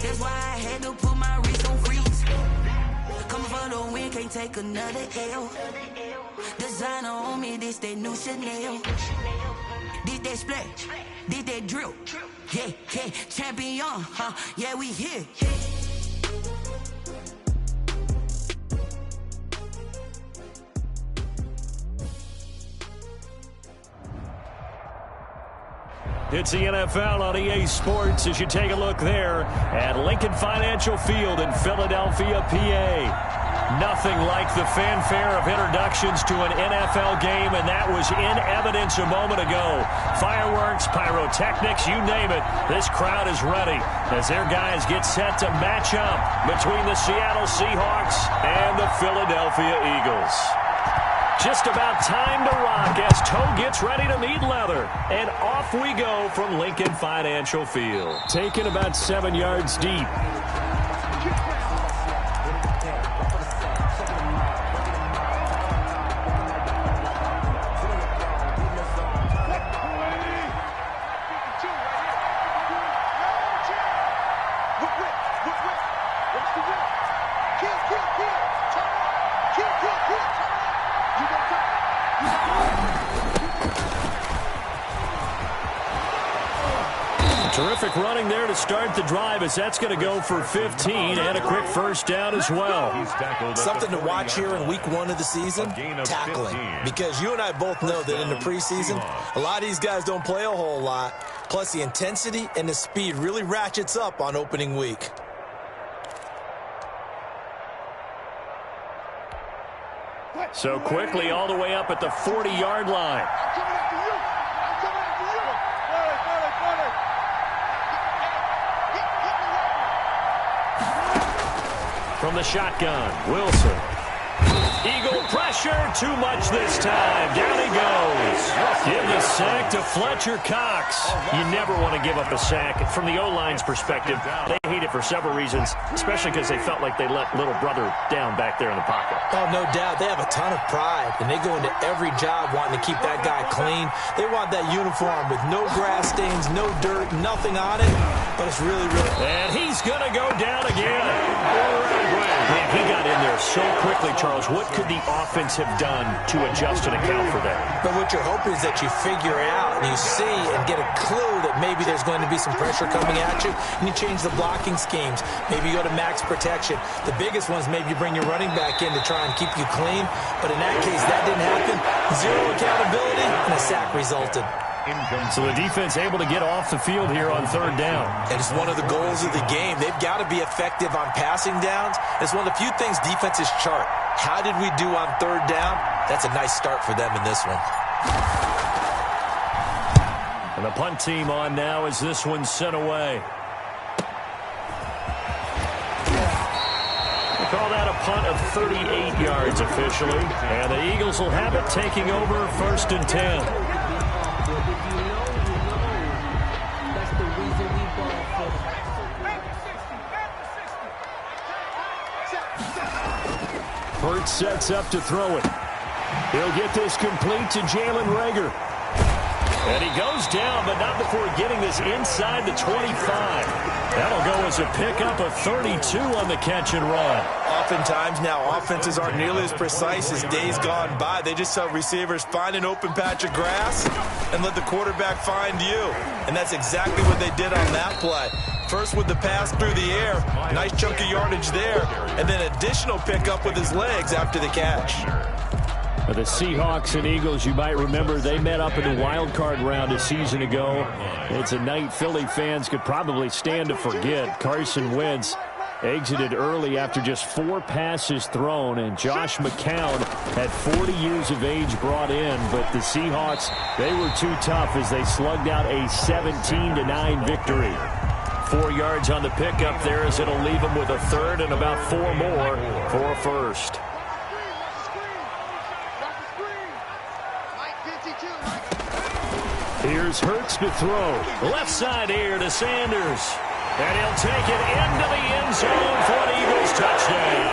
That's why I had to put my wrist on freeze. Coming for the win, can't take another L. Designer on me, this that new Chanel. Did that splash, did that drill. Yeah, yeah, champion, huh? Yeah, we here. It's the NFL on EA Sports as you take a look there at Lincoln Financial Field in Philadelphia, PA. Nothing like the fanfare of introductions to an NFL game, and that was in evidence a moment ago. Fireworks, pyrotechnics, you name it. This crowd is ready as their guys get set to match up between the Seattle Seahawks and the Philadelphia Eagles. Just about time to rock as toe gets ready to meet leather. And off we go from Lincoln Financial Field. Taken about 7 yards deep. Terrific running there to start the drive as that's going to go for 15 and a quick first down as well. Something to watch here in week 1 of the season, tackling. Because you and I both know that in the preseason, a lot of these guys don't play a whole lot. Plus the intensity and the speed really ratchets up on opening week. So quickly all the way up at the 40-yard line. From the shotgun, Wilson. Eagle pressure, too much this time. Down he goes. Give the sack to Fletcher Cox. You never want to give up a sack. From the O-line's perspective, they hate it for several reasons, especially because they felt like they let little brother down back there in the pocket. Oh, no doubt. They have a ton of pride, and they go into every job wanting to keep that guy clean. They want that uniform with no grass stains, no dirt, nothing on it, but it's really, really... And he's going to go down again. Man, he got in there so quickly, Charles. What could the offense have done to adjust and account for that? But what you're hoping is that you figure out and you see and get a clue that maybe there's going to be some pressure coming at you, and you change the blocking schemes. Maybe you go to max protection. The biggest ones, maybe you bring your running back in to try and keep you clean. But in that case, that didn't happen. Zero accountability, and a sack resulted. So the defense able to get off the field here on third down. And it's one of the goals of the game. They've got to be effective on passing downs. It's one of the few things defenses chart. How did we do on third down? That's a nice start for them in this one. And the punt team on now as this one's sent away. They call that a punt of 38 yards officially. And the Eagles will have it taking over 1st and 10. Hurt sets up to throw it. He'll get this complete to Jalen Reagor. And he goes down, but not before getting this inside the 25. That'll go as a pickup of 32 on the catch and run. Oftentimes now, offenses aren't nearly as precise as days gone by. They just tell receivers, find an open patch of grass and let the quarterback find you. And that's exactly what they did on that play. First with the pass through the air, nice chunk of yardage there, and then additional pickup with his legs after the catch. The Seahawks and Eagles, you might remember, they met up in the wild card round a season ago. It's a night Philly fans could probably stand to forget. Carson Wentz exited early after just 4 passes thrown, and Josh McCown had 40 years of age brought in, but the Seahawks, they were too tough as they slugged out a 17-9 victory. 4 yards on the pickup there as it'll leave them with a third and about 4 more for a first. Here's Hurts to throw. Left side air to Sanders. And he'll take it into the end zone for an Eagles touchdown.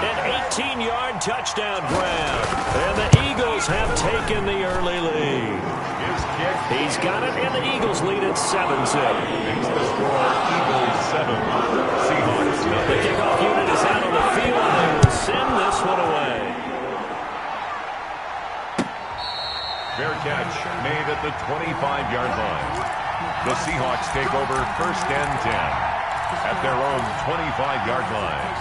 An 18-yard touchdown grab. And the Eagles have taken the early lead. He's got it, and the Eagles lead at 7-0. take over 1st and 10 at their own 25-yard line.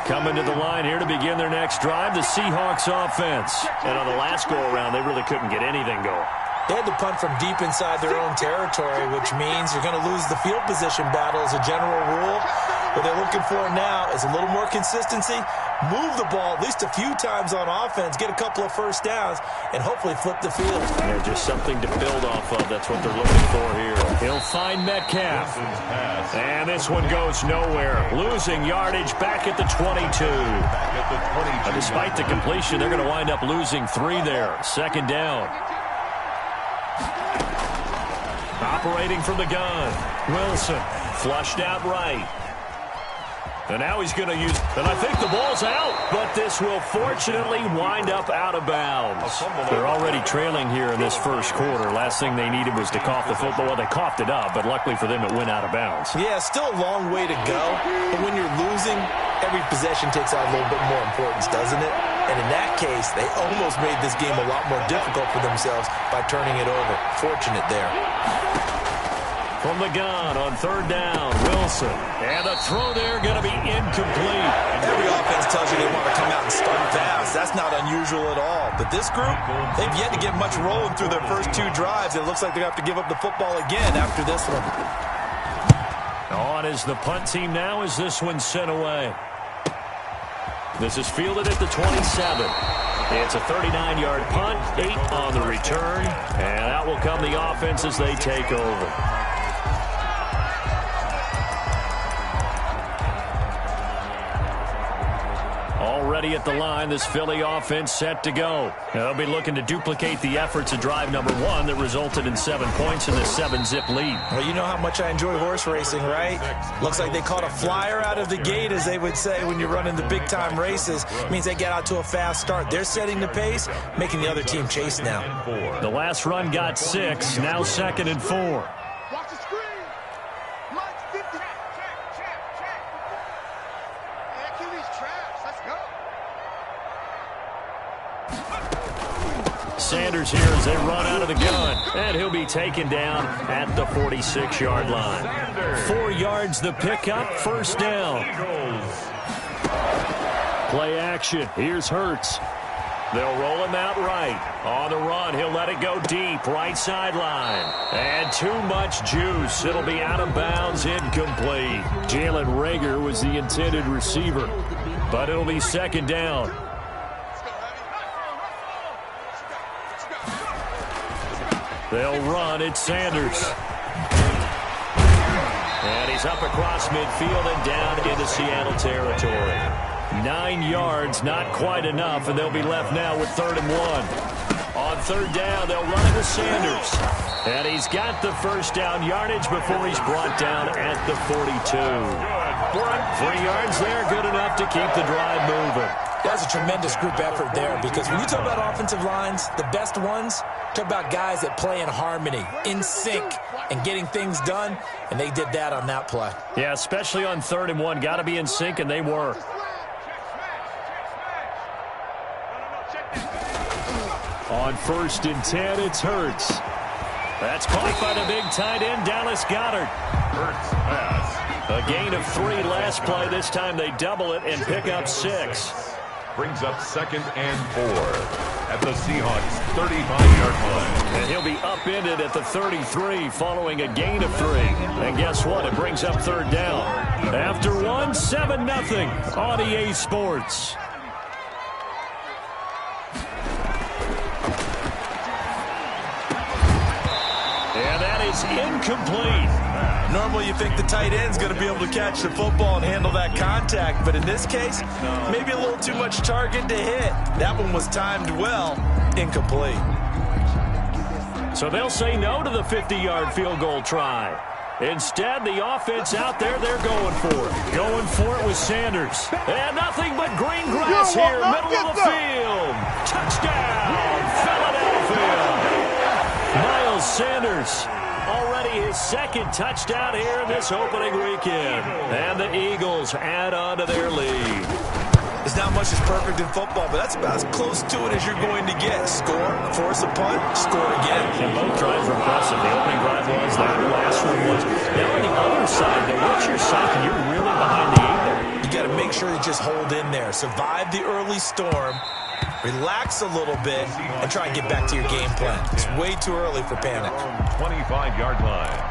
Coming to the line here to begin their next drive, the Seahawks offense. And on the last go-around, they really couldn't get anything going. They had to punt from deep inside their own territory, which means you're going to lose the field position battle as a general rule. What they're looking for now is a little more consistency, move the ball at least a few times on offense, get a couple of first downs, and hopefully flip the field. Yeah, just something to build off of. That's what they're looking for here. He'll find Metcalf. And this one goes nowhere. Losing yardage back at the 22. Despite the completion, they're going to wind up losing 3 there. 2nd down. Operating from the gun. Wilson flushed out right. And now he's going to use, and I think the ball's out, but this will fortunately wind up out of bounds. They're already trailing here in this first quarter. Last thing they needed was to cough the football. Well, they coughed it up, but luckily for them, it went out of bounds. Yeah, still a long way to go, but when you're losing, every possession takes on a little bit more importance, doesn't it? And in that case, they almost made this game a lot more difficult for themselves by turning it over. Fortunate there. From the gun on 3rd down, Wilson. And the throw there going to be incomplete. Every offense tells you they want to come out and start fast. That's not unusual at all. But this group, they've yet to get much rolling through their first 2 drives. It looks like they have to give up the football again after this one. On is the punt team now as this one's sent away. This is fielded at the 27. It's a 39-yard punt, 8 on the return. And out will come the offense as they take over. Already at the line, this Philly offense set to go. They'll be looking to duplicate the efforts of drive number 1 that resulted in 7 points in the 7-zip lead. Well, you know how much I enjoy horse racing, right? Looks like they caught a flyer out of the gate, as they would say when you're running the big-time races. It means they get out to a fast start. They're setting the pace, making the other team chase now. The last run got 6, now 2nd and 4. Sanders here as they run out of the gun. And he'll be taken down at the 46-yard line. 4 yards the pickup, 1st down. Play action. Here's Hurts. They'll roll him out right. On the run, he'll let it go deep, right sideline. And too much juice. It'll be out of bounds, incomplete. Jalen Reagor was the intended receiver, but it'll be 2nd down. They'll run. It's Sanders. And he's up across midfield and down into Seattle territory. 9 yards, not quite enough, and they'll be left now with 3rd and 1. On 3rd down, they'll run it with Sanders. And he's got the 1st down yardage before he's brought down at the 42. 3 yards there, good enough to keep the drive moving. That's a tremendous group effort there, because when you talk about offensive lines, the best ones, talk about guys that play in harmony, in sync, and getting things done, and they did that on that play. Yeah, especially on 3rd and 1. Got to be in sync, and they were. On 1st and 10, it's Hurts. That's caught by the big tight end, Dallas Goedert. Hurts pass. A gain of 3 last play. This time they double it and pick up 6. Brings up 2nd and 4 at the Seahawks' 35-yard line. And he'll be upended at the 33 following a gain of 3. And guess what? It brings up 3rd down. After 1, 7-0 on EA Sports. And that is incomplete. Normally you think the tight end's going to be able to catch the football and handle that contact, but in this case, maybe a little too much target to hit. That one was timed well, incomplete. So they'll say no to the 50-yard field goal try. Instead, the offense out there, they're going for it. Going for it with Sanders. And nothing but green grass here, middle of the field. Touchdown, Philadelphia. Miles Sanders. Already his 2nd touchdown here in this opening weekend. And the Eagles add on to their lead. The There's not much that's perfect in football, but that's about as close to it as you're going to get. Score, force a punt, score again. And both drives were impressive. The opening drive was, the last one was. Now on the other side, though, what's your psyche? You're really behind the 8 there. You got to make sure you just hold in there. Survive the early storm, relax a little bit, and try and get back to your game plan. It's way too early for panic. 25-yard line.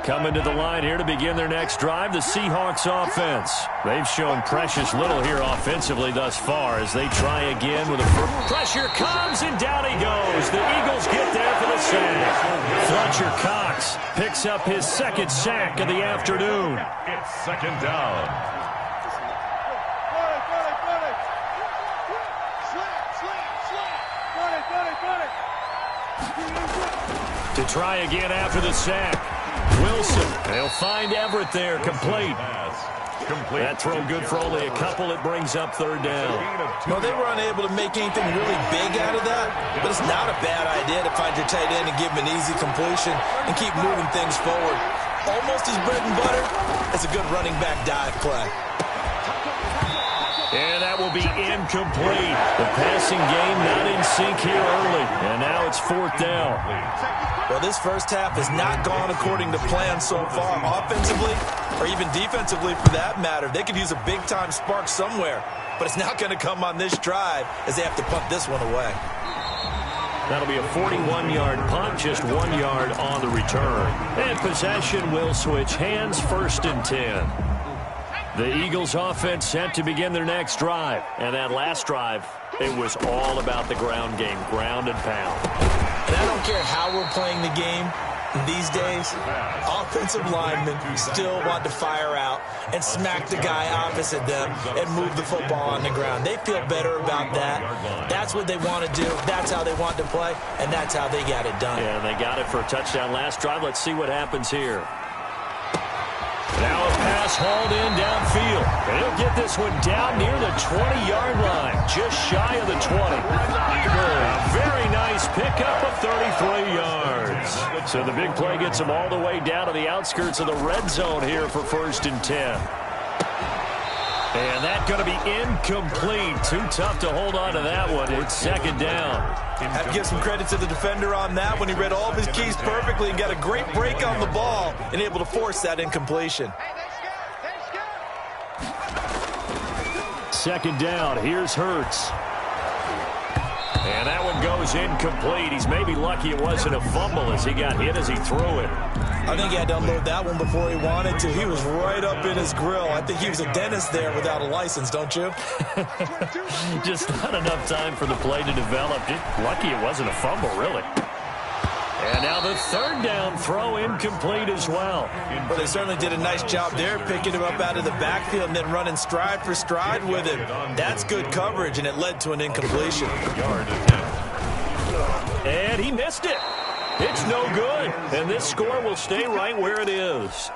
Coming to the line here to begin their next drive, the Seahawks offense. They've shown precious little here offensively thus far as they try again with a pressure comes and down he goes. The Eagles get there for the sack. Fletcher Cox picks up his second sack of the afternoon. It's second down. To try again after the sack. Wilson, they'll find Everett there, complete. That throw good for only a couple. It brings up third down. Well, they were unable to make anything really big out of that, but it's not a bad idea to find your tight end and give him an easy completion and keep moving things forward. Almost his bread and butter. It's a good running back dive play. And that will be incomplete. The passing game not in sync here early, and now it's fourth down. Well, this first half has not gone according to plan so far, offensively or even defensively for that matter. They could use a big-time spark somewhere, but it's not going to come on this drive as they have to punt this one away. That'll be a 41-yard punt, just 1 yard on the return. And possession will switch hands, first and 10. The Eagles offense set to begin their next drive. And that last drive, it was all about the ground game, ground and pound. And I don't care how we're playing the game these days, offensive linemen still want to fire out and smack the guy opposite them and move the football on the ground. They feel better about that. That's what they want to do. That's how they want to play, and that's how they got it done. Yeah, they got it for a touchdown last drive. Let's see what happens here. Now a pass hauled in downfield. And he'll get this one down near the 20-yard line, just shy of the 20. A very nice pickup of 33 yards. So the big play gets him all the way down to the outskirts of the red zone here for first and 10. And that's going to be incomplete. Too tough to hold on to that one. It's second down. Have to give some credit to the defender on that when he read all of his keys perfectly and got a great break on the ball and able to force that incompletion. Second down. Here's Hurts. And that one goes incomplete. He's maybe lucky it wasn't a fumble as he got hit as he threw it. I think he had to unload that one before he wanted to. He was right up in his grill. I think he was a dentist there without a license, don't you? Just not enough time for the play to develop. Just lucky it wasn't a fumble, really. And now the third down throw incomplete as well. Well, they certainly did a nice job there, picking him up out of the backfield and then running stride for stride with him. That's good coverage, and it led to an incompletion. And he missed it. It's no good. And this score will stay right where it is.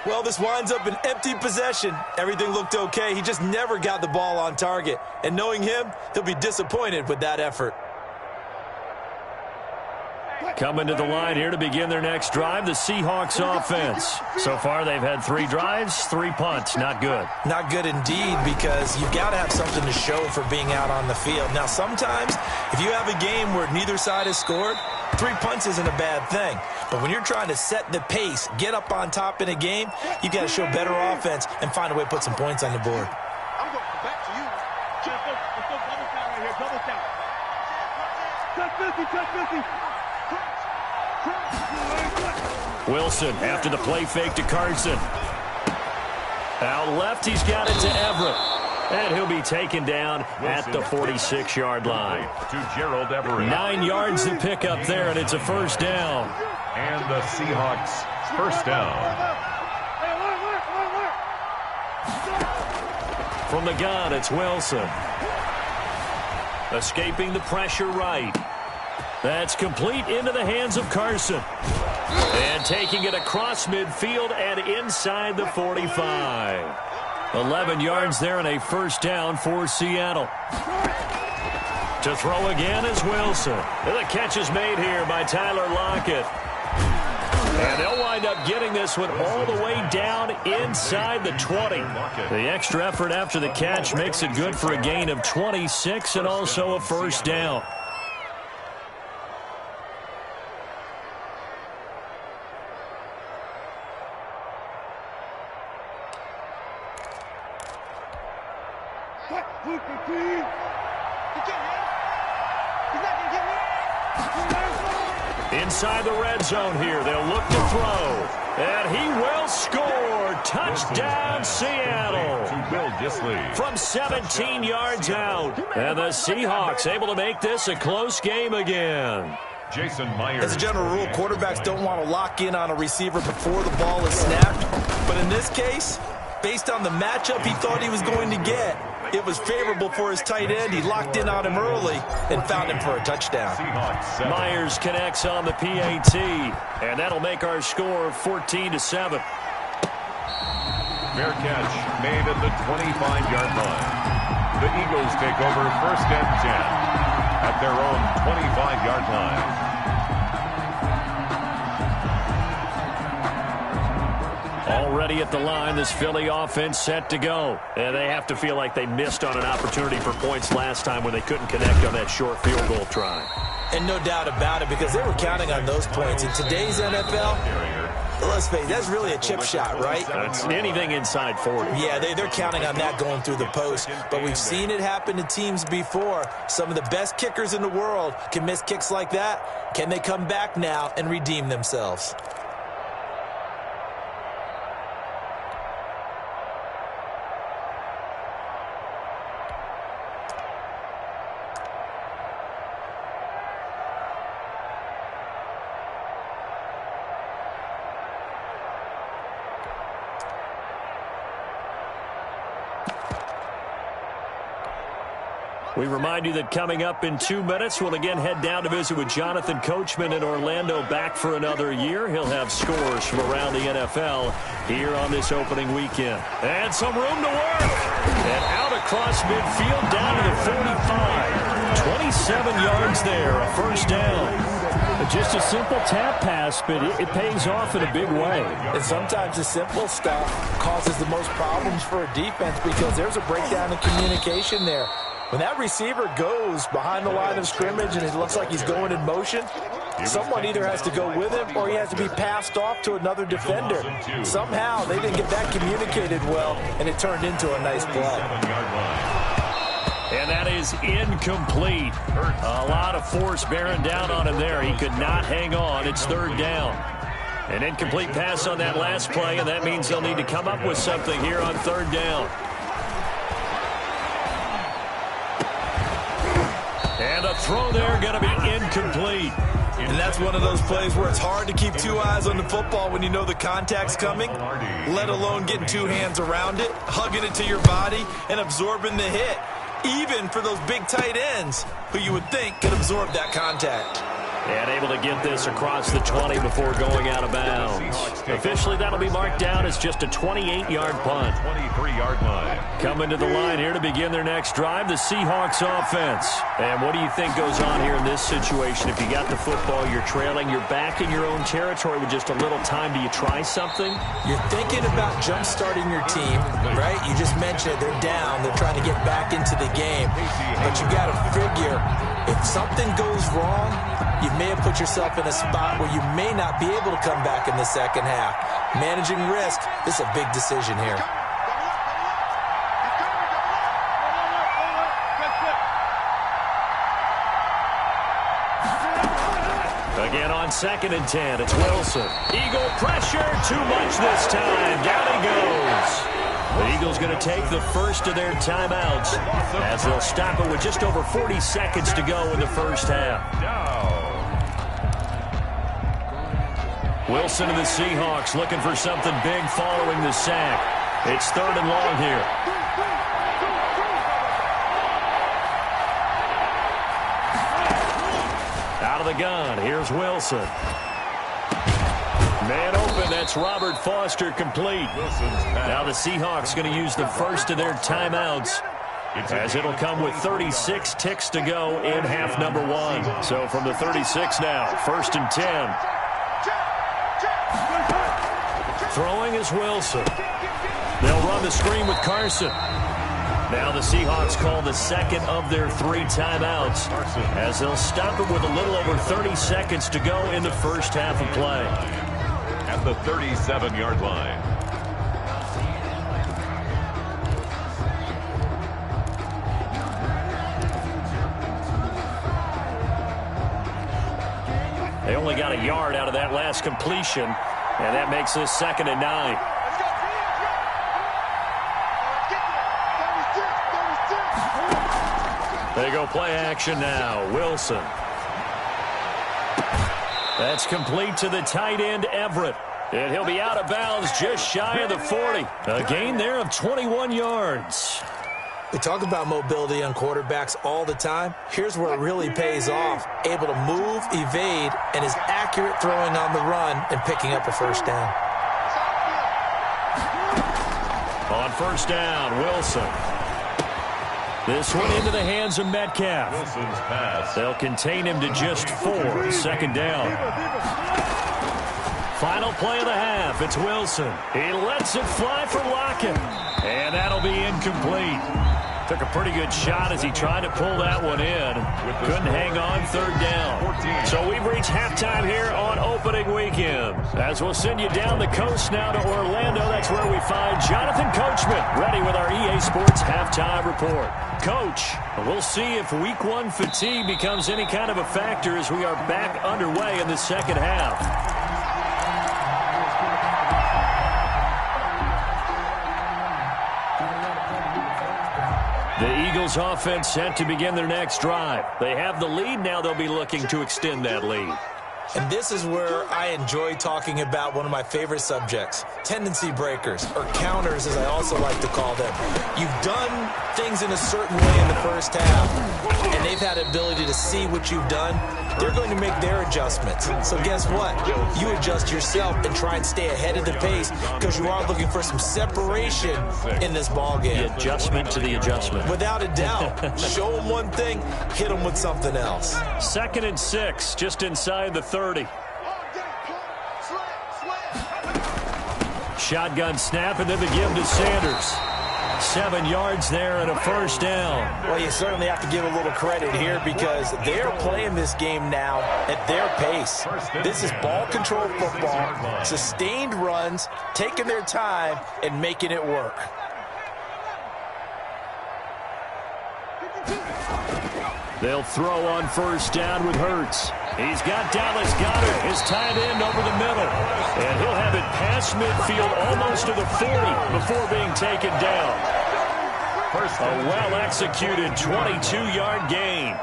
Well, this winds up an empty possession. Everything looked okay. He just never got the ball on target. And knowing him, he'll be disappointed with that effort. Coming to the line here to begin their next drive, the Seahawks offense. So far, they've had 3 drives, 3 punts. Not good. Not good indeed, because you've got to have something to show for being out on the field. Now, sometimes, if you have a game where neither side has scored, 3 punts isn't a bad thing. But when you're trying to set the pace, get up on top in a game, you've got to show better offense and find a way to put some points on the board. I'm going back to you. Let's go double count right here. Double count. Touch 50. Wilson after the play fake to Carson. Out left, he's got it to Everett. And he'll be taken down at the 46-yard line. To Gerald Everett. 9 yards to pick up there, and it's a first down. And the Seahawks first down. From the gun, it's Wilson. Escaping the pressure right. That's complete into the hands of Carson. And taking it across midfield and inside the 45. 11 yards there and a first down for Seattle. To throw again is Wilson. And the catch is made here by Tyler Lockett. And they'll wind up getting this one all the way down inside the 20. The extra effort after the catch makes it good for a gain of 26 and also a first down. Inside the red zone here, they'll look to throw. And he will score. Touchdown, Seattle. From 17 yards out. And the Seahawks able to make this a close game again. Jason Myers. As a general rule, quarterbacks don't want to lock in on a receiver before the ball is snapped. But in this case, based on the matchup he thought he was going to get, it was favorable for his tight end. He locked in on him early and found him for a touchdown. Myers connects on the PAT, and that'll make our score 14-7. Fair catch made at the 25-yard line. The Eagles take over 1st and 10 at their own 25-yard line. Already at the line, this Philly offense set to go. And they have to feel like they missed on an opportunity for points last time when they couldn't connect on that short field goal try. And no doubt about it, because they were counting on those points. In today's NFL, let's face it, that's really a chip shot, right? That's anything inside 40. Yeah, they're counting on that going through the post. But we've seen it happen to teams before. Some of the best kickers in the world can miss kicks like that. Can they come back now and redeem themselves? We remind you that coming up in 2 minutes, we'll again head down to visit with Jonathan Coachman in Orlando, back for another year. He'll have scores from around the NFL here on this opening weekend. And some room to work. And out across midfield down to the 45. 27 yards there, a first down. Just a simple tap pass, but it pays off in a big way. And sometimes the simple stuff causes the most problems for a defense because there's a breakdown in communication there. When that receiver goes behind the line of scrimmage and it looks like he's going in motion, someone either has to go with him or he has to be passed off to another defender. Somehow they didn't get that communicated well, and it turned into a nice play. And that is incomplete. A lot of force bearing down on him there. He could not hang on. It's 3rd down. An incomplete pass on that last play, and that means they'll need to come up with something here on 3rd down. And a throw there going to be incomplete. And that's one of those plays where it's hard to keep 2 eyes on the football when you know the contact's coming, let alone getting 2 hands around it, hugging it to your body, and absorbing the hit. Even for those big tight ends who you would think could absorb that contact. And able to get this across the 20 before going out of bounds. Officially, that'll be marked down as just a 28-yard punt. 23-yard line. Coming to the line here to begin their next drive, the Seahawks offense. And what do you think goes on here in this situation? If you got the football, you're trailing, you're back in your own territory with just a little time. Do you try something? You're thinking about jump-starting your team, right? You just mentioned it. They're down. They're trying to get back into the game. But you got to figure, if something goes wrong, you may have put yourself in a spot where you may not be able to come back in the second half. Managing risk, this is a big decision here. Again on 2nd and 10, it's Wilson. Eagle pressure, too much this time. Down he goes. The Eagles going to take the first of their timeouts as they'll stop it with just over 40 seconds to go in the first half. Wilson and the Seahawks looking for something big following the sack. It's 3rd and long here. Out of the gun, here's Wilson. Man open, that's Robert Foster complete. Now the Seahawks going to use the first of their timeouts as it'll come with 36 ticks to go in half number 1. So from the 36 now, 1st and 10. Throwing is Wilson. They'll run the screen with Carson. Now the Seahawks call the second of their 3 timeouts as they'll stop it with a little over 30 seconds to go in the first half of play. At the 37-yard line. They only got a yard out of that last completion, and that makes this 2nd and 9. They go play action now. Wilson. That's complete to the tight end, Everett. And he'll be out of bounds just shy of the 40. A gain there of 21 yards. We talk about mobility on quarterbacks all the time. Here's where it really pays off. Able to move, evade, and is accurate throwing on the run and picking up a first down. On first down, Wilson. This one into the hands of Metcalf. Wilson's pass. They'll contain him to just 4. 2nd down. Final play of the half. It's Wilson. He lets it fly for Lockett. And that'll be incomplete. Took a pretty good shot as he tried to pull that one in. Couldn't hang on 3rd down. So we've reached halftime here on opening weekend. As we'll send you down the coast now to Orlando, that's where we find Jonathan Coachman, ready with our EA Sports halftime report. Coach, we'll see if Week 1 fatigue becomes any kind of a factor as we are back underway in the second half. The Eagles offense set to begin their next drive. They have the lead. Now they'll be looking to extend that lead. And this is where I enjoy talking about one of my favorite subjects, tendency breakers, or counters as I also like to call them. You've done things in a certain way in the first half, and they've had the ability to see what you've done. They're going to make their adjustments. So guess what? You adjust yourself and try and stay ahead of the pace because you are looking for some separation in this ballgame. The adjustment to the adjustment. Without a doubt. Show them one thing, hit them with something else. 2nd and 6, just inside the 30. Shotgun snap, and then the give to Sanders. 7 yards there and a first down. Well, you certainly have to give a little credit here because they're playing this game now at their pace. This is ball control football, sustained runs, taking their time, and making it work. They'll throw on first down with Hurts. He's got Dallas Goedert, his tight end, over the middle. And he'll have it past midfield almost to the 40 before being taken down. A well-executed 22-yard gain.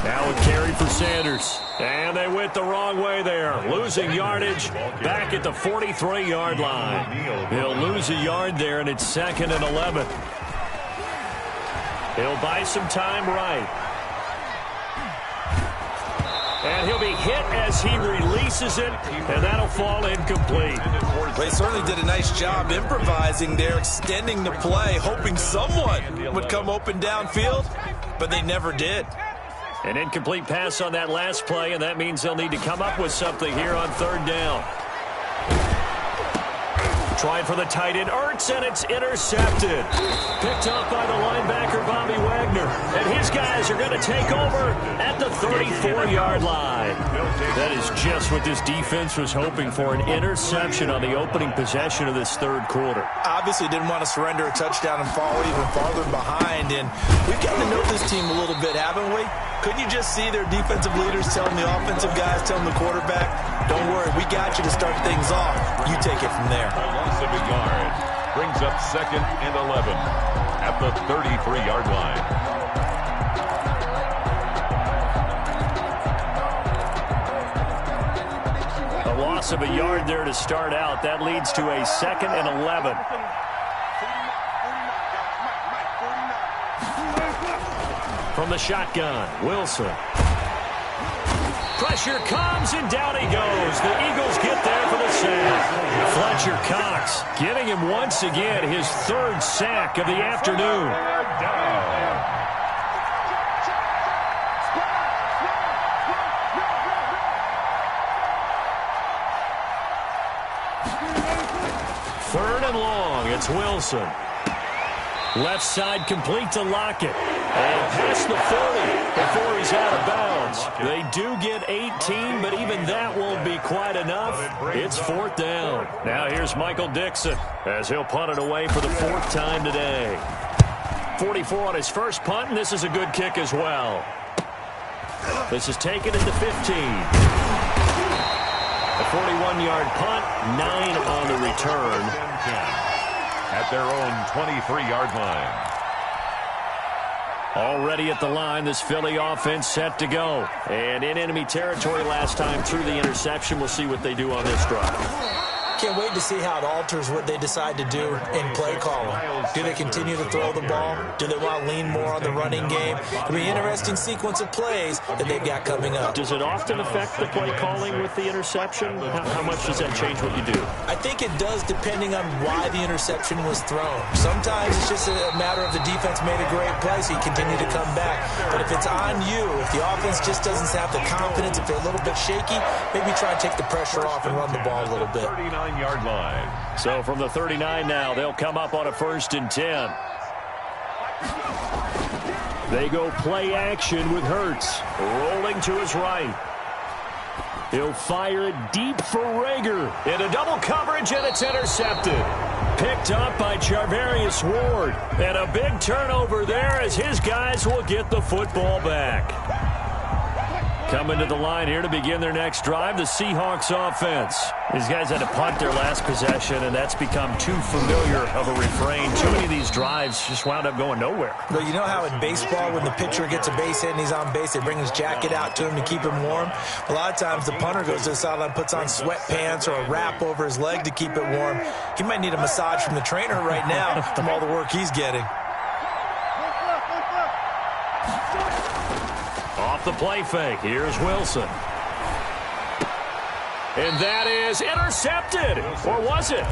Now a carry for Sanders. And they went the wrong way there. Losing yardage back at the 43-yard line. He'll lose a yard there, and it's 2nd and 11. He'll buy some time right. And he'll be hit as he releases it, and that'll fall incomplete. They certainly did a nice job improvising there, extending the play, hoping someone would come open downfield, but they never did. An incomplete pass on that last play, and that means they'll need to come up with something here on 3rd down. Trying for the tight end, Ertz, and it's intercepted. Picked up by the linebacker, Bobby Wagner. And his guys are going to take over at the 34-yard line. That is just what this defense was hoping for, an interception on the opening possession of this 3rd quarter. Obviously didn't want to surrender a touchdown and fall even farther behind. And we've gotten to know this team a little bit, haven't we? Couldn't you just see their defensive leaders telling the offensive guys, telling the quarterback, don't worry, we got you to start things off. You take it from there. A loss of a yard brings up 2nd and 11 at the 33-yard line. A loss of a yard there to start out. That leads to a 2nd and 11. From the shotgun, Wilson. Pressure comes, and down he goes. The Eagles get there for the sack. Fletcher Cox getting him once again his 3rd sack of the afternoon. It's Wilson. Left side complete to Lockett. And past the 40 before he's out of bounds. They do get 18, but even that won't be quite enough. It's 4th down. Now here's Michael Dixon as he'll punt it away for the 4th time today. 44 on his first punt, and this is a good kick as well. This is taken at the 15. A 41-yard punt, 9 on the return. At their own 23-yard line. Already at the line, this Philly offense set to go. And in enemy territory last time through the interception. We'll see what they do on this drive. Can't wait to see how it alters what they decide to do in play calling. Do they continue to throw the ball? Do they want to lean more on the running game? It'll be an interesting sequence of plays that they've got coming up. Does it often affect the play calling with the interception? How much does that change what you do? I think it does, depending on why the interception was thrown. Sometimes it's just a matter of the defense made a great play, so you continue to come back. But if it's on you, if the offense just doesn't have the confidence, if they're a little bit shaky, maybe try and take the pressure off and run the ball a little bit. 39-yard line. So from the 39 now, they'll come up on a 1st and 10. They go play action with Hurts. Rolling to his right. He'll fire it deep for Rager. In a double coverage, and it's intercepted. Picked up by Charvarius Ward. And a big turnover there as his guys will get the football back. Coming to the line here to begin their next drive, the Seahawks offense. These guys had to punt their last possession, and that's become too familiar of a refrain. Too many of these drives just wound up going nowhere. But you know how in baseball, when the pitcher gets a base hit and he's on base, they bring his jacket out to him to keep him warm? A lot of times the punter goes to the sideline, puts on sweatpants or a wrap over his leg to keep it warm. He might need a massage from the trainer right now from all the work he's getting. Off the play fake, here's Wilson. And that is intercepted. Or was it?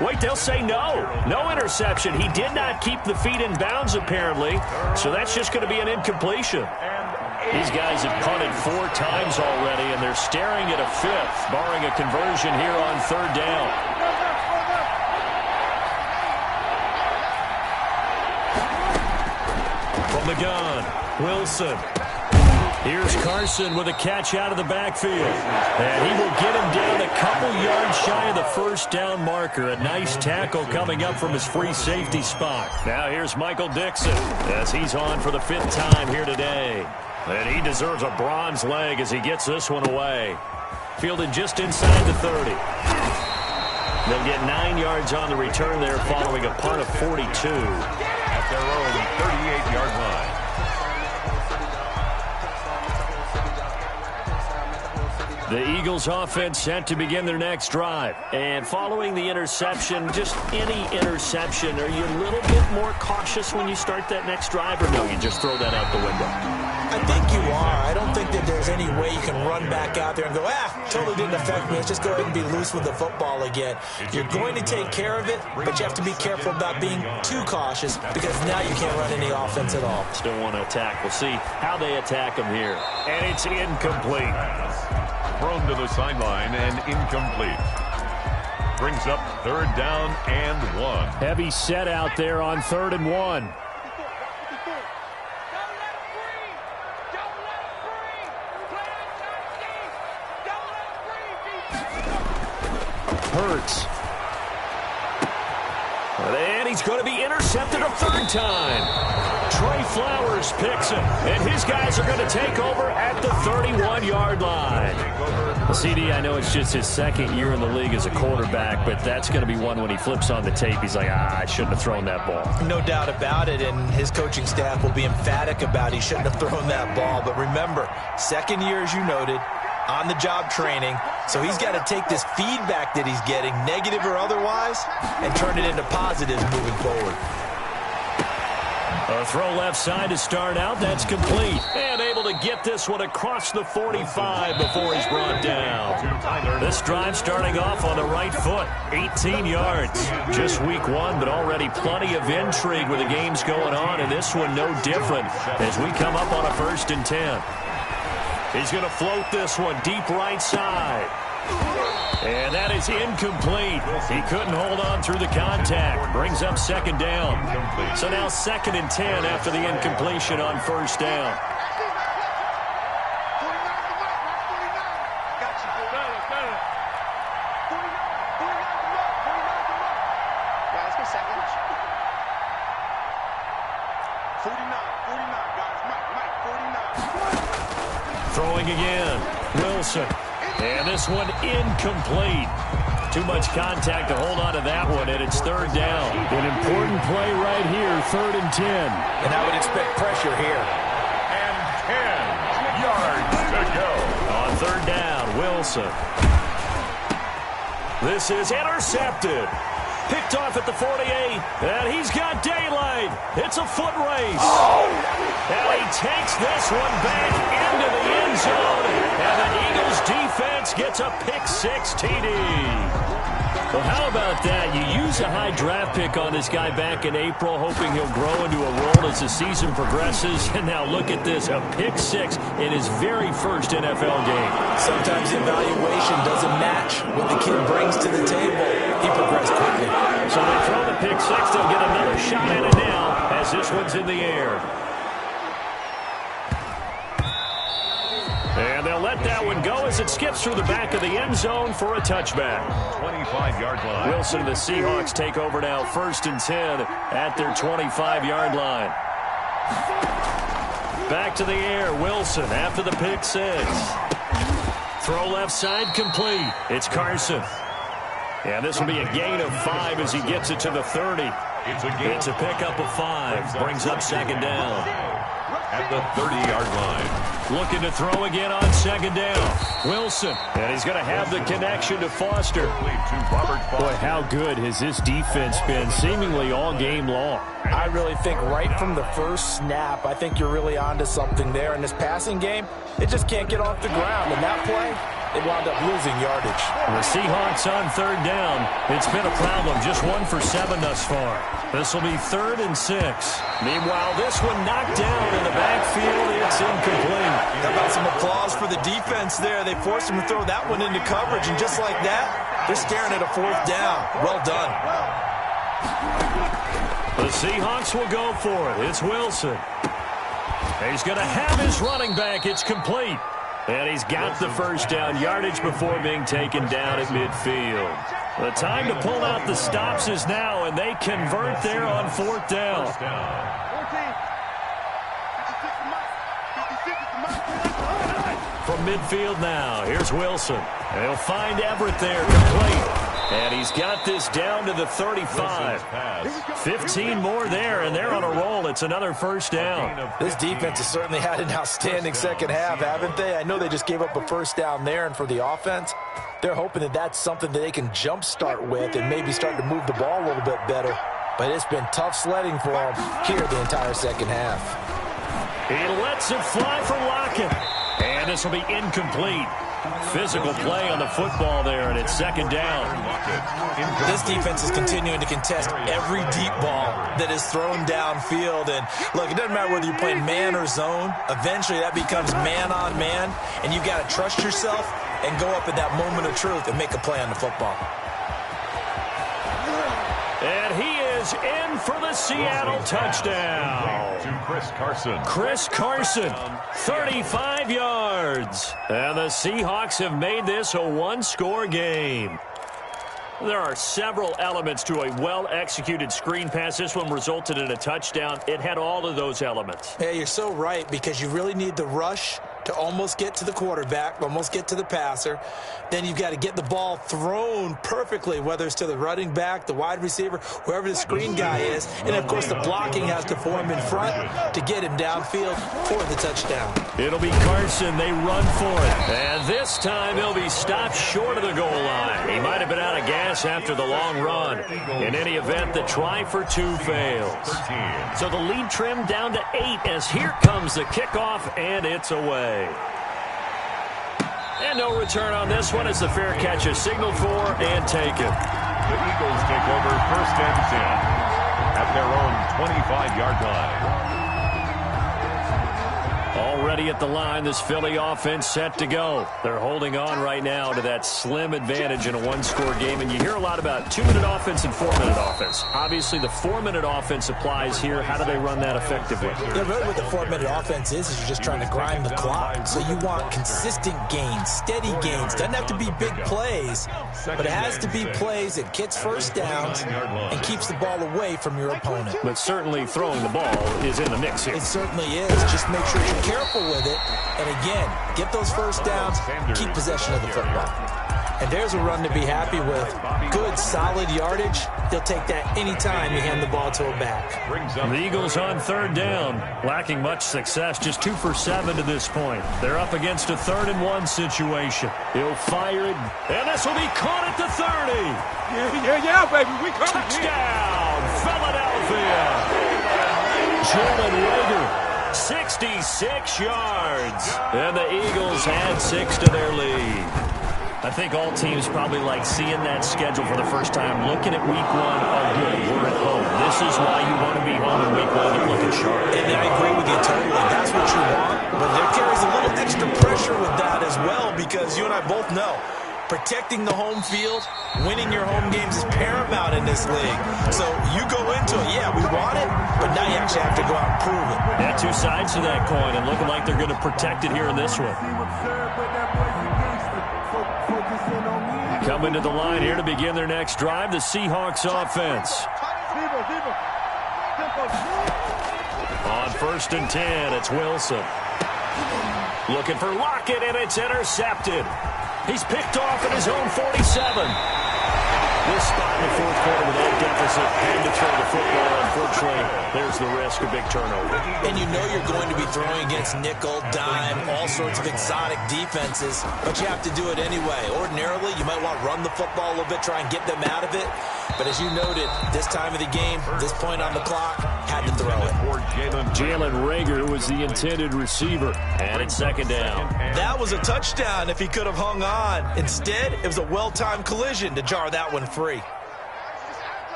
Wait, they'll say no. No interception. He did not keep the feet in bounds, apparently. So that's just going to be an incompletion. These guys have punted 4 times already, and they're staring at a 5th, barring a conversion here on 3rd down. From the gun, Wilson. Here's Carson with a catch out of the backfield. And he will get him down a couple yards shy of the 1st down marker. A nice tackle coming up from his free safety spot. Now here's Michael Dixon as he's on for the 5th time here today. And he deserves a bronze leg as he gets this one away. Fielded just inside the 30. They'll get 9 yards on the return there following a punt of 42. At their own 38-yard line. The Eagles offense set to begin their next drive. And following the interception, just any interception, are you a little bit more cautious when you start that next drive, or no, you just throw that out the window? I think you are. I don't think that there's any way you can run back out there and go, totally didn't affect me. Let's just go ahead and be loose with the football again. You're going to take care of it, but you have to be careful about being too cautious because now you can't run any offense at all. Still want to attack. We'll see how they attack them here. And it's incomplete. Thrown to the sideline and incomplete. Brings up 3rd down and 1. Heavy set out there on 3rd and 1. Hurts. And he's going to be intercepted a 3rd time. Trey Flowers picks him, and his guys are going to take over at the 31-yard line. CD, I know it's just his 2nd year in the league as a quarterback, but that's going to be one when he flips on the tape. He's like, I shouldn't have thrown that ball. No doubt about it, and his coaching staff will be emphatic about he shouldn't have thrown that ball. But remember, 2nd year, as you noted, on-the-job training, so he's got to take this feedback that he's getting, negative or otherwise, and turn it into positives moving forward. A throw left side to start out. That's complete. And able to get this one across the 45 before he's brought down. This drive starting off on the right foot. 18 yards. Just week 1, but already plenty of intrigue with the games going on. And this one no different as we come up on a 1st and 10. He's going to float this one deep right side. And that is incomplete. He couldn't hold on through the contact. Brings up second down. So now 2nd and 10 after the incompletion on first down. Throwing again. Wilson. And this one incomplete. Too much contact to hold on to that one, and it's 3rd down. An important play right here, 3rd and 10. And I would expect pressure here. And 10 yards to go. On 3rd down, Wilson. This is intercepted. Picked off at the 48, and he's got daylight. It's a foot race. And he takes this one back into the end zone, and the Eagles defense gets a pick-6 TD. Well, how about that? You use a high draft pick on this guy back in April, hoping he'll grow into a role as the season progresses. And now look at this, a pick-6 in his very first NFL game. Sometimes the evaluation doesn't match what the kid brings to the table. He progressed quickly. So they throw the pick-6. They'll get another shot at it now as this one's in the air. And they'll let that one go as it skips through the back of the end zone for a touchback. 25-yard line. Wilson and the Seahawks take over now, 1st and 10 at their 25-yard line. Back to the air, Wilson after the pick-6. Throw left side complete. It's Carson. And this will be a gain of 5 as he gets it to the 30. It's a pickup of 5. Brings up 2nd down. At the 30-yard line. Looking to throw again on 2nd down. Wilson. And he's going to have the connection to Foster. Boy, how good has this defense been seemingly all game long. I really think right from the first snap, I think you're really onto something there. In this passing game, it just can't get off the ground. And that play, they wound up losing yardage. The Seahawks on 3rd down. It's been a problem. Just 1 for 7 thus far. This will be 3rd and 6. Meanwhile, this one knocked down in the backfield. It's incomplete. How about some applause for the defense there? They forced him to throw that one into coverage, and just like that, they're staring at a 4th down. Well done. The Seahawks will go for it. It's Wilson. He's going to have his running back. It's complete. And he's got the first down yardage before being taken down at midfield. The time to pull out the stops is now, and they convert there on 4th down. From midfield now, here's Wilson. And he'll find Everett there complete. And he's got this down to the 35. 15 more there, and they're on a roll. It's another first down. This defense has certainly had an outstanding second half, haven't they? I know they just gave up a first down there, and for the offense, they're hoping that that's something that they can jumpstart with and maybe start to move the ball a little bit better. But it's been tough sledding for them here the entire second half. He lets it fly for Lockett. And this will be incomplete. Physical play on the football there, and it's 2nd down. This defense is continuing to contest every deep ball that is thrown downfield. And look, it doesn't matter whether you're playing man or zone. Eventually that becomes man on man, and you've got to trust yourself and go up at that moment of truth and make a play on the football. And he is in for the Seattle touchdown. To Chris Carson. Chris Carson, 35 yards. And the Seahawks have made this a one-score game. There are several elements to a well-executed screen pass. This one resulted in a touchdown. It had all of those elements. Yeah, you're so right, because you really need the rush to almost get to the quarterback, almost get to the passer. Then you've got to get the ball thrown perfectly, whether it's to the running back, the wide receiver, whoever the screen guy is. And, of course, the blocking has to form in front to get him downfield for the touchdown. It'll be Carson. They run for it. And this time he'll be stopped short of the goal line. He might have been out of gas after the long run. In any event, the try for 2 fails. So the lead trimmed down to 8 as here comes the kickoff, and it's away. And no return on this one as the fair catch is signaled for and taken. The Eagles take over 1st and 10 at their own 25-yard line. ready at the line. This Philly offense set to go. They're holding on right now to that slim advantage in a one-score game. And you hear a lot about 2-minute offense and 4-minute offense. Obviously, the 4-minute offense applies here. How do they run that effectively? Yeah, really what the 4-minute offense is you're just trying to grind the clock. So you want consistent gains, steady gains. Doesn't have to be big plays, but it has to be plays that gets first downs and keeps the ball away from your opponent. But certainly throwing the ball is in the mix here. It certainly is. Just make sure you're careful with it. And again, get those first downs, keep possession of the football. And there's a run to be happy with. Good, solid yardage. They'll take that anytime you hand the ball to a back. The Eagles on third down, lacking much success, just 2 for 7 to this point. They're up against a 3rd-and-1 situation. He'll fire it, and this will be caught at the 30. Yeah, baby. We coming. Touchdown, Philadelphia. Jalen Reagor, 66 yards. And the Eagles add 6 to their lead. I think all teams probably like seeing that schedule for the first time, looking at week 1, oh good, we're at home. This is why you want to be home in week 1 and looking sharp. And I agree with you totally. That's what you want. But there carries a little extra pressure with that as well, because you and I both know protecting the home field, winning your home games is paramount in this league. So you go into it, yeah, we want it, but now you actually have to go out and prove it. Yeah, 2 sides to that coin, and looking like they're going to protect it here in this one. Coming to the line here to begin their next drive, the Seahawks offense. On 1st and 10, it's Wilson. Looking for Lockett, and it's intercepted. He's picked off at his own 47. This spot in the 4th quarter with that deficit, and to throw the football, unfortunately, there's the risk of big turnover. And you know you're going to be throwing against nickel, dime, all sorts of exotic defenses, but you have to do it anyway. Ordinarily, you might want to run the football a little bit, try and get them out of it. But as you noted, this time of the game, this point on the clock, had to throw it. Jalen Reagor was the intended receiver, and it's 2nd down. That was a touchdown if he could have hung on. Instead, it was a well-timed collision to jar that one free.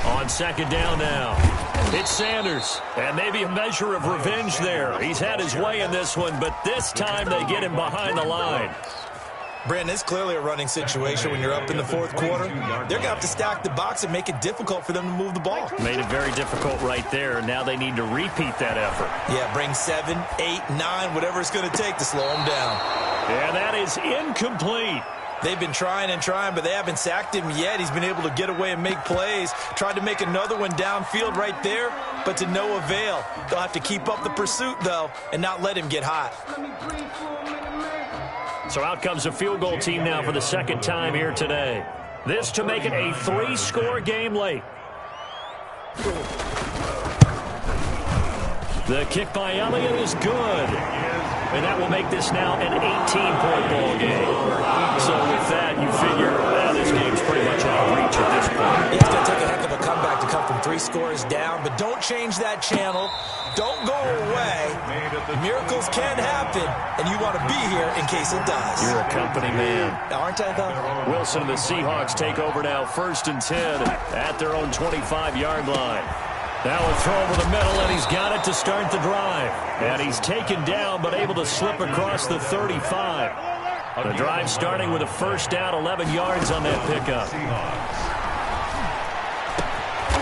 On 2nd down now, it's Sanders, and maybe a measure of revenge there. He's had his way in this one, but this time they get him behind the line. Brandon, it's clearly a running situation when you're up in the 4th quarter. They're going to have to stack the box and make it difficult for them to move the ball. Made it very difficult right there. Now they need to repeat that effort. Yeah, bring 7, 8, 9, whatever it's going to take to slow them down. And that is incomplete. They've been trying and trying, but they haven't sacked him yet. He's been able to get away and make plays. Tried to make another one downfield right there, but to no avail. They'll have to keep up the pursuit, though, and not let him get hot. So out comes a field goal team now for the 2nd time here today. This to make it a 3-score game late. The kick by Elliott is good. And that will make this now an 18-point ball game. So with that, you figure this game's pretty much out of reach at this point. It's going to take a heck of a comeback to come from 3 scores down, but don't change that channel. Don't go away. Miracles can happen, and you want to be here in case it does. You're a company man. Aren't I, though? Wilson and the Seahawks take over now 1st and 10 at their own 25-yard line. Now a throw over the middle, and he's got it to start the drive. And he's taken down, but able to slip across the 35. The drive starting with a 1st down, 11 yards on that pickup.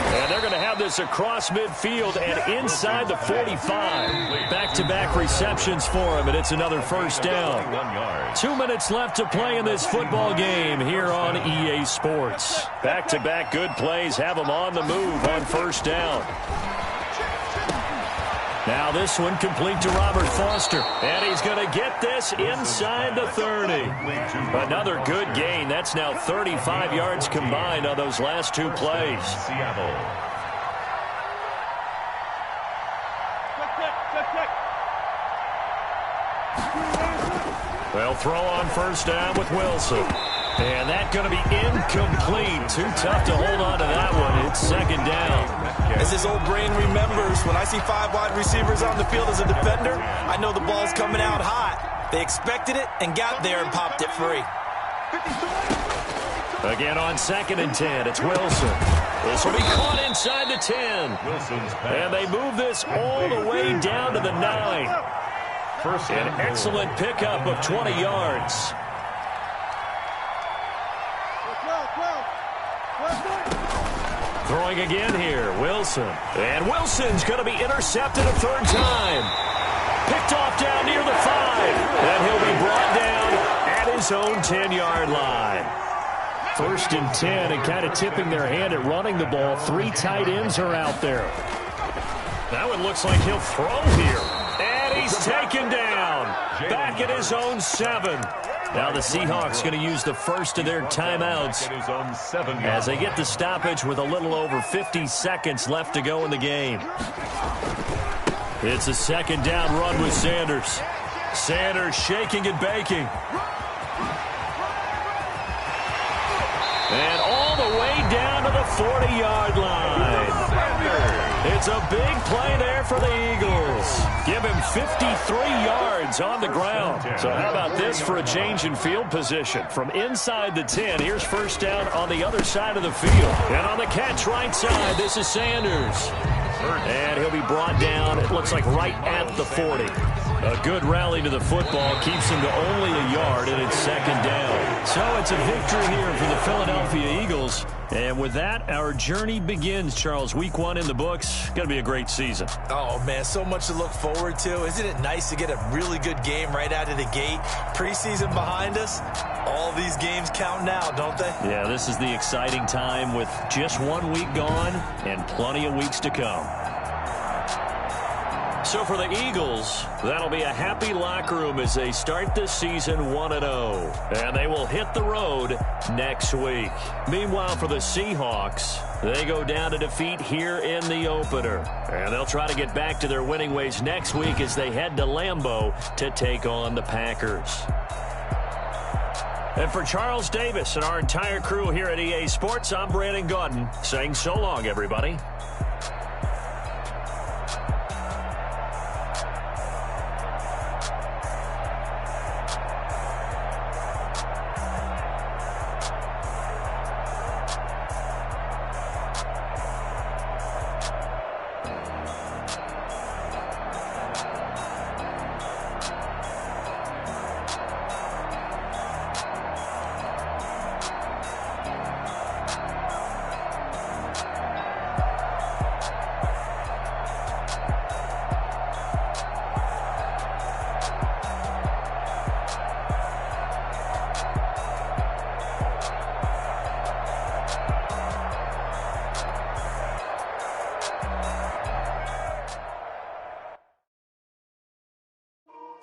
And they're going to have this across midfield and inside the 45. Back-to-back receptions for him, and it's another 1st down. 2 minutes left to play in this football game here on EA Sports. Back-to-back good plays have them on the move on 1st down. Now this one complete to Robert Foster. And he's going to get this inside the 30. Another good gain. That's now 35 yards combined on those last 2 plays. Well, throw on 1st down with Wilson. And that's going to be incomplete. Too tough to hold on to that one. It's 2nd down. As his old brain remembers, when I see 5 wide receivers on the field as a defender, I know the ball's coming out hot. They expected it and got there and popped it free. Again on 2nd and 10, it's Wilson. This will be caught inside the 10. And they move this all the way down to the 9. An excellent pickup of 20 yards. Throwing again here, Wilson. And Wilson's going to be intercepted a 3rd time. Picked off down near the 5. And he'll be brought down at his own 10-yard line. 1st and 10, and kind of tipping their hand at running the ball. 3 tight ends are out there. Now it looks like he'll throw here. And he's taken down. Back at his own 7. Now the Seahawks going to use the first of their timeouts as they get the stoppage with a little over 50 seconds left to go in the game. It's a 2nd down run with Sanders. Sanders shaking and baking. And all the way down to the 40-yard line. It's a big play there for the Eagles. Give him 53 yards on the ground. So how about this for a change in field position? From inside the 10, here's 1st down on the other side of the field. And on the catch right side, this is Sanders. And he'll be brought down, it looks like right at the 40. A good rally to the football keeps him to only a yard, and it's 2nd down. So it's a victory here for the Philadelphia Eagles. And with that, our journey begins, Charles. Week 1 in the books. Going to be a great season. Oh, man, so much to look forward to. Isn't it nice to get a really good game right out of the gate? Preseason behind us. All these games count now, don't they? Yeah, this is the exciting time with just 1 week gone and plenty of weeks to come. So for the Eagles, that'll be a happy locker room as they start this season 1-0. And they will hit the road next week. Meanwhile, for the Seahawks, they go down to defeat here in the opener. And they'll try to get back to their winning ways next week as they head to Lambeau to take on the Packers. And for Charles Davis and our entire crew here at EA Sports, I'm Brandon Gaudin saying so long, everybody.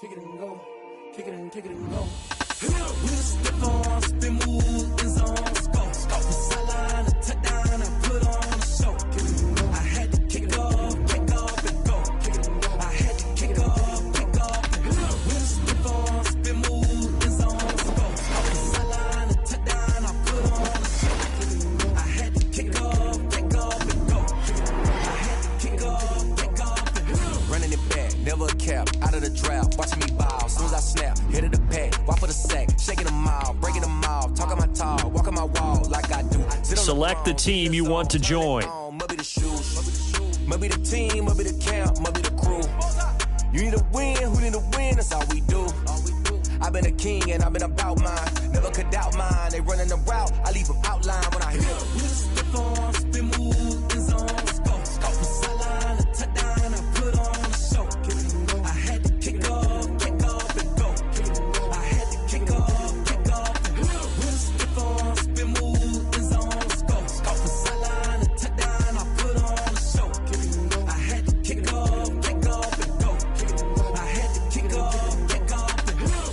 Kick it and go. Kick it and kick it and go. We'll step on, spin, move, in zone, go. From sideline to touchdown, I put on a show. I had to kick off and go. I had to kick off and go. We'll step on, spin, move, in zone, go. From sideline to touchdown, I put on a show. I had to kick off and go. I had to kick off and go. Running it back, never a cap, out of the draft, watching me ball, soon as I snap, hit of the pack, walk for the sack, shaking them all, breaking them all, talking my talk, walking my wall like I do. Select the team you want to join. Maybe the shoes, maybe the team, maybe the camp, maybe the crew. You need a win, who need a win, that's all we do. I've been a king and I've been about mine, never could doubt mine. They running the route, I leave them outline when I hear them. We'll step on, spin, move, in zone, go. From sideline to touchdown, I put on a show. I had to kick off and go. I had to kick off and go. We'll step on, spin, move, in zone, go. From sideline to touchdown, I put on a show. I had to kick off and go. I had to kick off and go.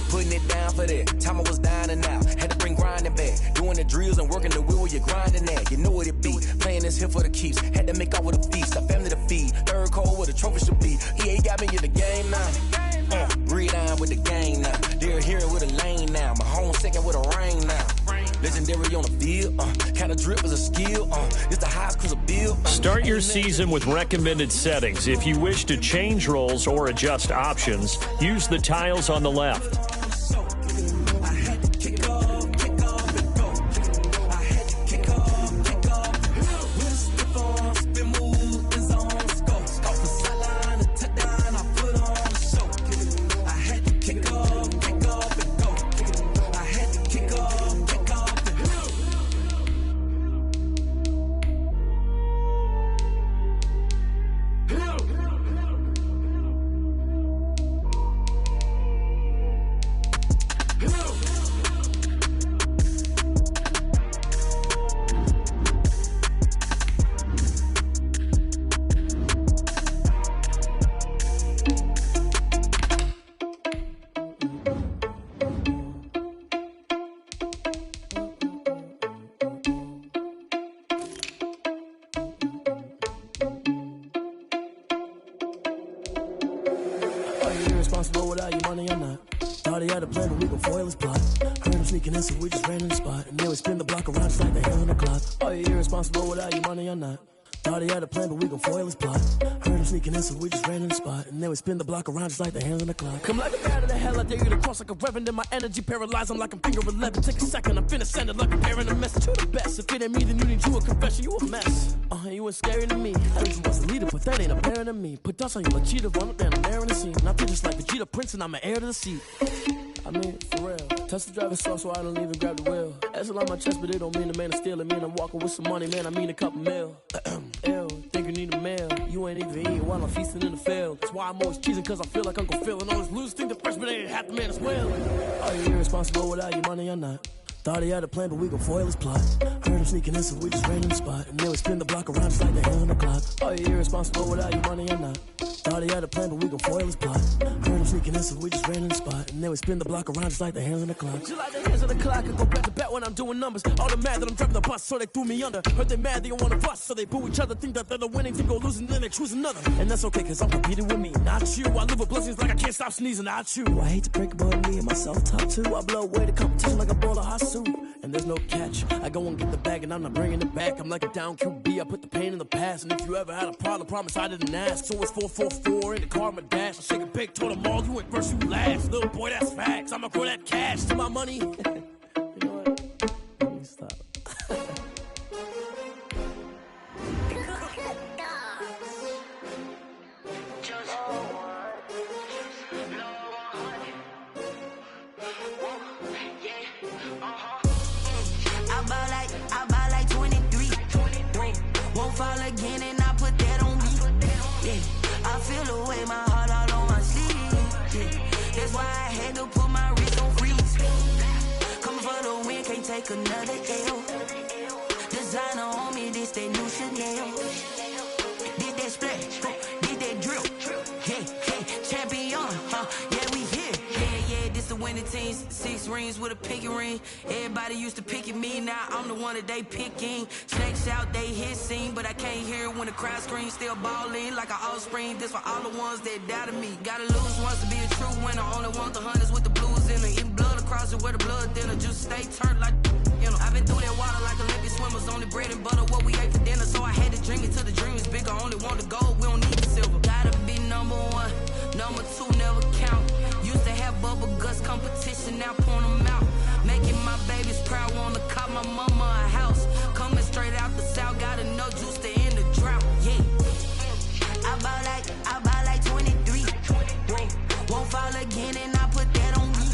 Putting it down for that, time I was down and out, had to bring grinding back, doing the drills and working the wheel where you're grinding at, you know what it be, playing this here for the keeps, had to make off with a feast, a family to feed, third cold where the trophy should be, EA got me in the game now, breathe on with the game now, they're here with a lane now, my home second with a rain now, legendary on the field, kind of drip is a skill, it's the highest cruiser bill. Start your season with recommended settings. If you wish to change roles or adjust options, use the tiles on the left. I had to kick off and go. I irresponsible without your money or not. Thought he had a plan, but we gon' foil his plot. Heard him sneaking in, so we just ran in the spot. And then we spin the block around just like the hell in the clock. Are you irresponsible without your money or not? Thought he had a plan, but we gon' foil his plot. Heard him sneaking in, so we just ran in the spot. And then we spin the block around just like the hands on the clock. Come like a bat of the hell, I dare you to cross like a reverend. In my energy paralyzed, I'm like I'm finger 11. Take a second, I'm finna send it like a parent a message. You the best, if it ain't me, then you need you a confession. You a mess, you ain't scary to me. I was a leader, but that ain't apparent to me. Put dust on you like cheetah, run up down, I'm there in the scene. And I feel just like Vegeta Prince, and I'm an heir to the seat. I mean, for real. Touch the driver's soft, so I don't even grab the wheel. That's a lot on my chest, but it don't mean the man is stealing. Mean I'm walking with some money, man, I mean a couple mil. Ew, think you need a meal. You ain't even eating while I'm feasting in the field. That's why I'm always cheesing, cause I feel like Uncle Phil. And always lose, think the freshman ain't half the man as well. Are you irresponsible without your money or not? Thought he had a plan, but we gon' foil his plot. Heard him sneaking in, so we just ran in the spot. And then we spin the block around just like the hell on the clock. Are you irresponsible without your money or not? Thought he had a plan, but we gon' foil his plot. Heard him sneaking in, so we just ran in the spot. And then we spin the block around just like the hands on the clock. Just like the hands on the clock, I go back to back when I'm doing numbers. All the mad that I'm driving the bus, so they threw me under. Heard they mad, they don't wanna bust, so they boo each other. Think that they're the winning team, go losing, then they choose another. And that's okay, cause I'm competing with me, not you. I live with blessings like I can't stop sneezing, not you. I hate to break it, but me and myself top two. I blow away the competition like a bowl of hot soup. And there's no catch. I go and get the bag and I'm not bringing it back. I'm like a down QB, I put the pain in the past. And if you ever had a problem, promise I didn't ask. So it's 444 in the car, my dash. I shake a big, told them all, you ain't first, you last. Little boy, that's facts. I'ma grow that cash to my money. You know what? Let me stop. I buy like 23. Won't fall again and I put that on me. Yeah, I feel the way, my heart all on my sleeve. Yeah, that's why I had to put my wrist on freeze. Coming for the win, can't take another L. Designer on me, this that new Chanel. Did that splash, did that drill. Yeah, champion, yeah, we here. Yeah, this the winning team. 6 rings with a pinky ring. Everybody used to pick at me, now I'm the one that they picking. Snakes out, they hit scene, but I can't hear it when the crowd screams. Still balling like an offspring. This for all the ones that doubted me. Gotta lose once to be a true winner. Only want the hunters with the blues in it. Eating blood across it where the blood thinner. Just stay turned like, you know. I've been through that water like Olympic swimmers. Only bread and butter, what we ate for dinner. So I had to dream it till the dream is bigger. Only want the gold, we don't need the silver. Gotta be number 1, number 2 never count. Used to have bubble guts competition, now point them out. Making my babies proud, wanna cop my mama a house. Coming straight out the south, gotta know juice to end the drought. Yeah, I buy like 23. Won't fall again and I put that on me.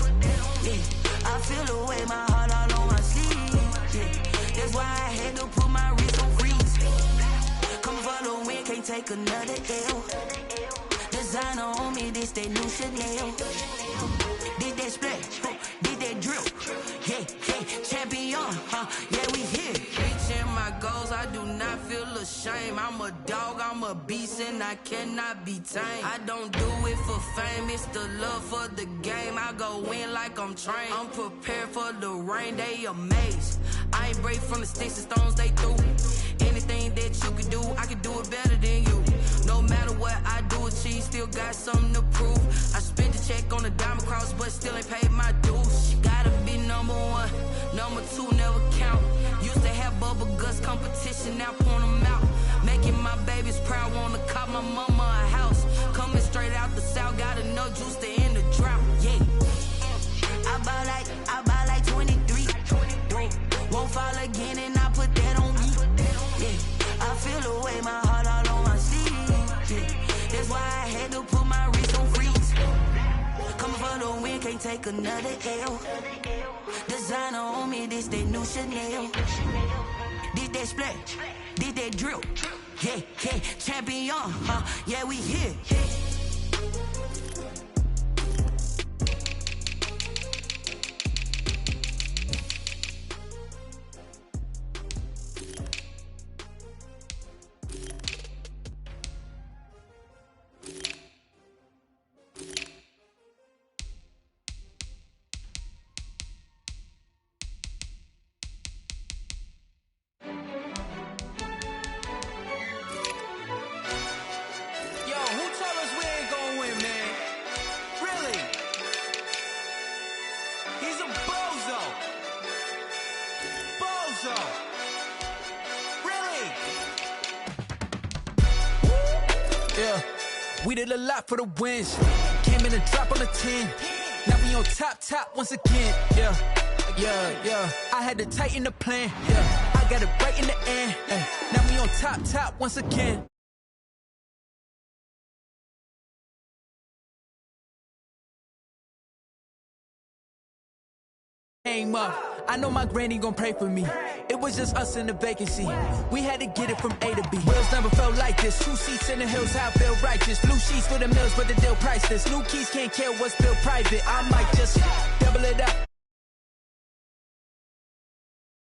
Yeah, I feel the way, my heart all on my sleeve. Yeah, that's why I had to put my wrist on freeze. Coming for the win, can't take another L. Designer on me, this that new Chanel. Did that splash, did that drill. Yeah, champion, yeah, we here. Reaching my goals, I do not feel ashamed. I'm a dog, I'm a beast, and I cannot be tamed. I don't do it for fame, it's the love for the game. I go in like I'm trained. I'm prepared for the rain, they amazed. I ain't break from the sticks and stones they threw. Anything that you can do, I can do it better than you. No matter what I do, achieve, still got something to prove. I spent the check on the diamond cross, but still ain't paid my dues. Gotta be number 1, number 2 never count. Used to have bubble guts competition, now point them out. Making my babies proud, wanna cop my mama a house. Coming straight out the south, gotta know juice to end the drought. Yeah, I buy like 23. Won't fall again and I put that on me. Yeah, I feel the way, my heart all on my sleeve. Yeah, that's why I had to put my wrist on freeze. Coming for the win, can't take another L. Designer on me, this that new Chanel. Did that splash, did that drill. Yeah, champion, yeah, we here. a lot for the wins. Came in a drop on the 10. Now we on top once again. Yeah. I had to tighten the plan. Yeah, I got it right in the end. Now we on top once again. I know my granny gon' pray for me. It was just us in the vacancy. We had to get it from A to B. Wheels never felt like this. 2 seats in the hills, how I feel righteous. Blue sheets for the mills, but the deal priceless. New keys can't kill what's built private. I might just double it up.